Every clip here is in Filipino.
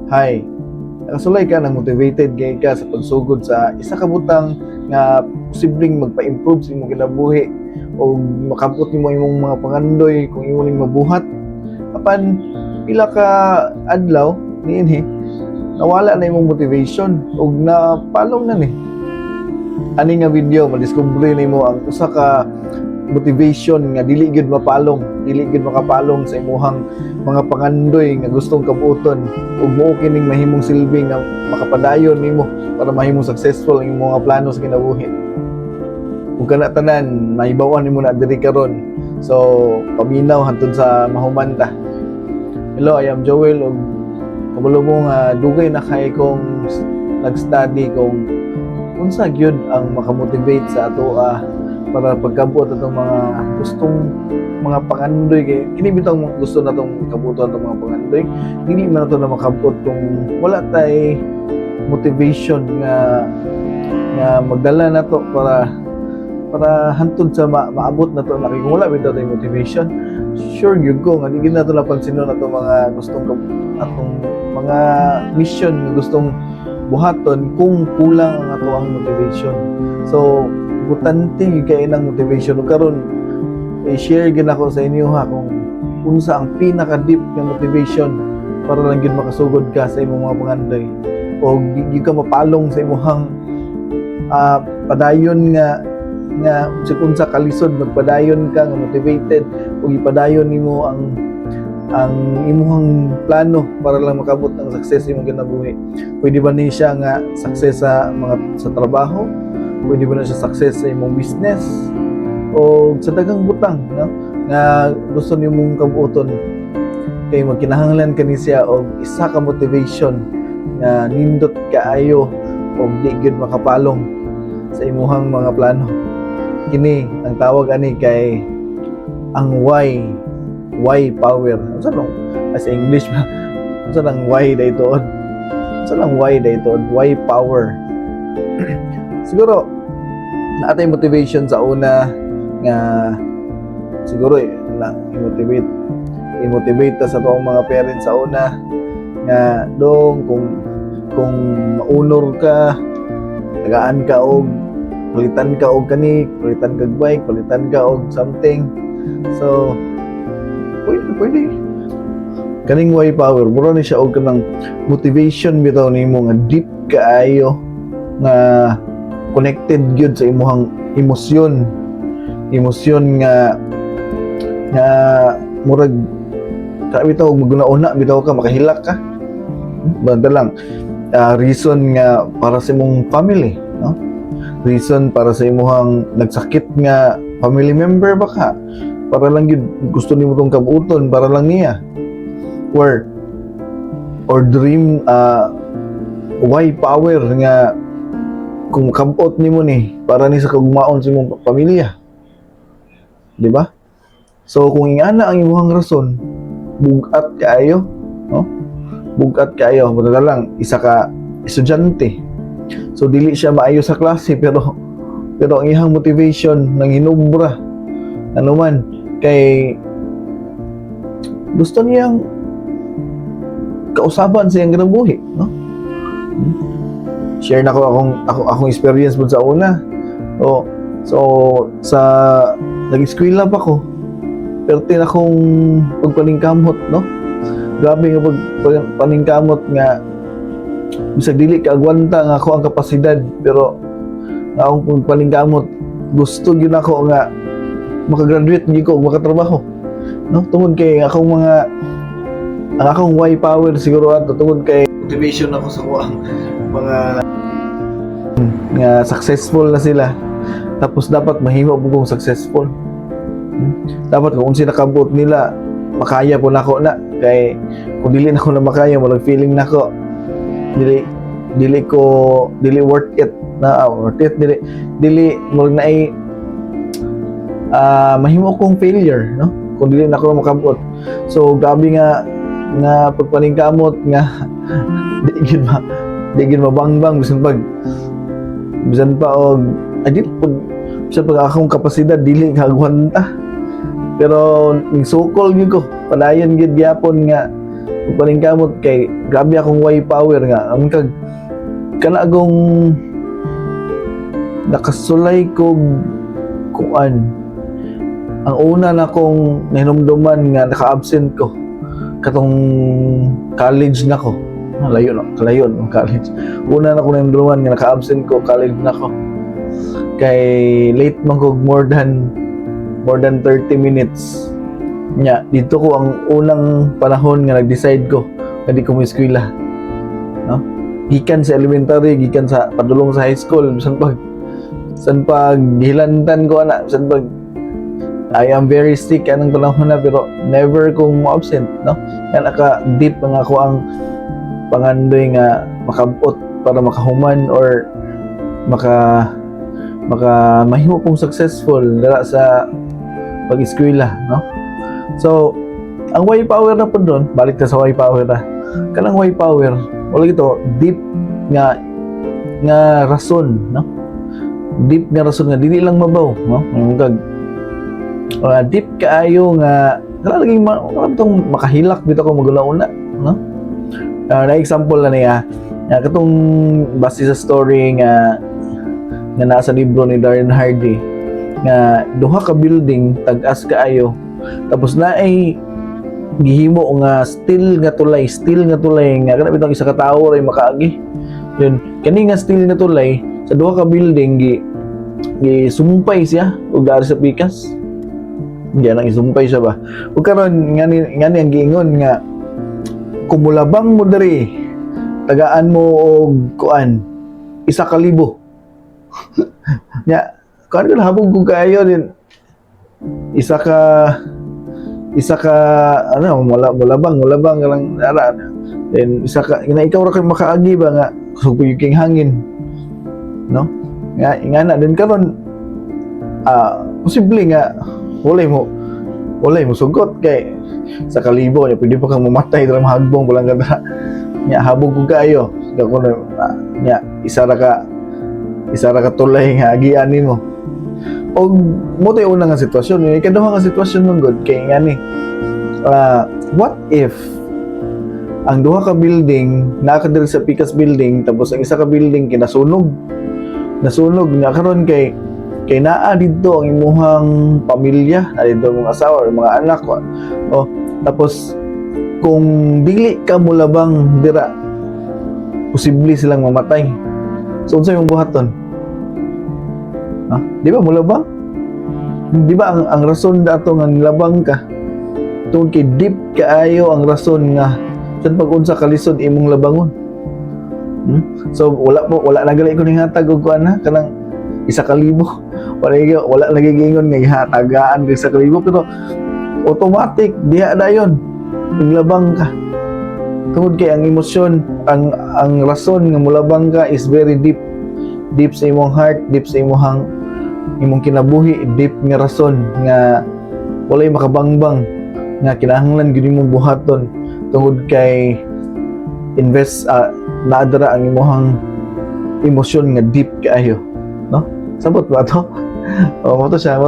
Hi, nakasulay ka ng motivated kay ka sa pagsugod sa isa ka butang nga posibleng magpa-improve sa imong kinabuhi o makabot nimo imong mga pangandoy kung imo ning mabuhat apan pila ka adlaw niini nawala na imong motivation ug napalong na ni ani nga video madiskubre nimo ang usa ka motivation nga dili gyud mapalong, dili gyud makapalong sa imuhang mga pangandoy nga gustong kabuton ug mao kining mahimong silbi nga makapadayon nimo para mahimong successful ang imong mga plano sa kinabuhi. Ug kana tanan mahibaw-an nimo na diri karon. So paminaw hantod sa mahumanta. Hello, I am Joel ug kabalo mo nga dugay na kay kong nag-study kung unsa gyud ang makamotivate sa atoa para pagkabuot atong mga gustong mga pangandoy kay kini bitang gusto natong kabuton atong mga pangandoy dili man nato na makabot kung wala tay motivation nga magdala nato para hantod sa maabot nato na kung wala bitaw tay motivation sure gyud ko nga di nato napansinon atong mga gustong atong mga mission nga gustong buhaton kung kulang ang ato ang motivation. So importante yung kaya ng motivation. Karon i-share gid ako sa inyo ha kung unsa ang pinaka-deep na motivation para lang gid makasugod ka sa imong mga pangandoy o di ka mapalong sa imong padayon nga unsa kalisod magpadayon ka nga motivated ug ipadayon nimo ang imong plano para lang makabot ang success imong kinabuhi. Pwede ba ni siya nga success sa trabaho? Pwede ba na siya success sa imong business o sa daghang butang no? Nga gusto nimong kabuoton kay magkinahanglan kani siya og isa ka motivation nga nindot kaayo og di gyud makapalong sa imuhang mga plano. Kini ang tawag ani kay ang why power. Unsa nang as English ba? Unsa nang why daytoon? Unsa nang why daytoon? Why power? Siguro naatay motivation sa una nga siguro i-motivate ta sa tuong mga parents sa una nga dong kung maunor ka tagaan ka og palitan ka og kani palitan kag bike palitan ka og something so pwede kaning why power mura ni siya og kanang motivation bitaw nimo nga deep kaayo nga connected gyud sa imuhang emosyon nga murag bitaw maguna-una bitaw ka makahilak ka banda lang reason nga para sa imong family no reason para sa imuhang nagsakit nga family member ba ka para lang gyud gusto nimo tong kabuoton para lang niya or dream why power nga kung kabot nimo ni para ni sa kagmaon sa imong pamilya. Di ba? So kung ingana ang imong rason, bugat kaayo, no? Bugat kaayo, buta lang isa ka estudyante. So dili siya maayo sa klase pero ang iyang motivation nang hinubra ano man kay gusto niyang kausaban sa iyang kinabuhi, no? Share na ko akong experience po sa una. So sa nag-eskwela pa ko. Pero tin akong pagpaningkamot, no? Grabe nga pagpaningkamot nga bisag dili ka agwanta nga ako ang kapasidad pero nga akong pagpaningkamot gusto gyud ako nga makagraduate gyud ko makatrabaho. No? Tungod kay akong why power siguro ato tungod kay motivation ako sa mga nga successful na sila tapos dapat mahimo po kong successful dapat kung unsa nakabot nila makaya po nako na kay kung dili nako na makaya walang feeling nako dili worth it dili mo na ay mahimo kong failure no kung dili nako makabot so gabi nga pagpaningkamot nga di gid mabangbang bisan pa og bisan pa akong kapasidad dili kagwanta pero ning sukol gyud ko padayon gyud gyapon nga Paningkamot kay grabe akong way power nga. Ang kag kanagong nakasulay ko kuan. Ang una na kong nahinumduman nga naka-absent ko katong college na ko. Kalayon ng college. Una na kong nahinumduman nga naka-absent ko, college na ko. Kay late man ko more than 30 minutes. Nya, dito ko ang unang panahon nga nag-decide ko na di ko mo eskwela. No? Gikan sa elementary, gikan sa padulong sa high school, san pag hilantan ko ana, san pag I am very sick anong panahon na pero never kong mo-absent, no? Yan naka-deep ang ako ang pangandoy nga makabot para makahuman or mahimo kong successful dala sa pag-eskwela, no? So, ang way power na po doon, balik na sa way power na. Kanang way power, wala ito, deep nga rason, no? Deep nga rason nga, dili lang mabaw, no? Deep kaayo nga laging makahilak dito ko magulauna, no? Na example na niya katong base sa story nga nasa libro ni Darren Hardy nga duha ka building tag-as kaayo tapos na ay gihimo nga steel nga tulay nga kana bitong isa ka tawo ray makaagi yun kani nga steel nga tulay sa duha ka building gisumpay siya ug dari sa pikas. Diyan ang isumpay siya ba. Ug karon ngani ang giingon nga kumulabang mo diri tagaan mo og kuan 1,000. Nya kan habog ko kayo din isa ka ano mulabang lang ara. Then isa ka ikaw ra kay makaagi ba nga sugpig hangin. No? Nga na din karon posible nga walay mo sugot kay sa 1,000 nya pwede pa kang mamatay dira mahagbong bulang kada nya habog ko kayo kuno nya isa ra ka tulay nga agian nimo og mo tay una nga sitwasyon ikaduha nga sitwasyon mong god kay ngani what if ang duha ka building naa ka diri sa pikas building tapos ang isa ka building nasunog nga karon kay naa dito ang imuhang pamilya, dito ang mga asawa, mga anak ko. Tapos kung dili ka mulabang dira, posible silang mamatay. So unsa imong buhaton? Di ba mulabang? Di ba ang rason dato nga nilabang ka? Tungod kay deep kaayo ang rason nga san pag-unsa ka lisod imong labangon. So wala na gali ko ning hatag og kuan kanang 1,000. Wala nagigingon nga tagaan sa 1,000 pero automatic diha dayon naglabang ka tungod kay ang emosyon ang rason nga mulabang ka is very deep sa imong heart, deep sa imong kinabuhi, deep nga rason nga walay makabangbang nga kinahanglan gyud imong buhaton tungod kay invest naadara ang imong emosyon nga deep kaayo, no? Sabot ba to? Moto siya.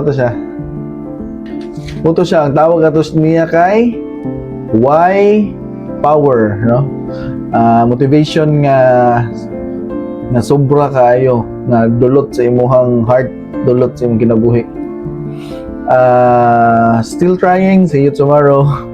Ang tawag atos niya kay why power, no? Motivation nga sobra kaayo nga dulot sa imong heart, dulot sa imong kinabuhi. Still trying. See you tomorrow.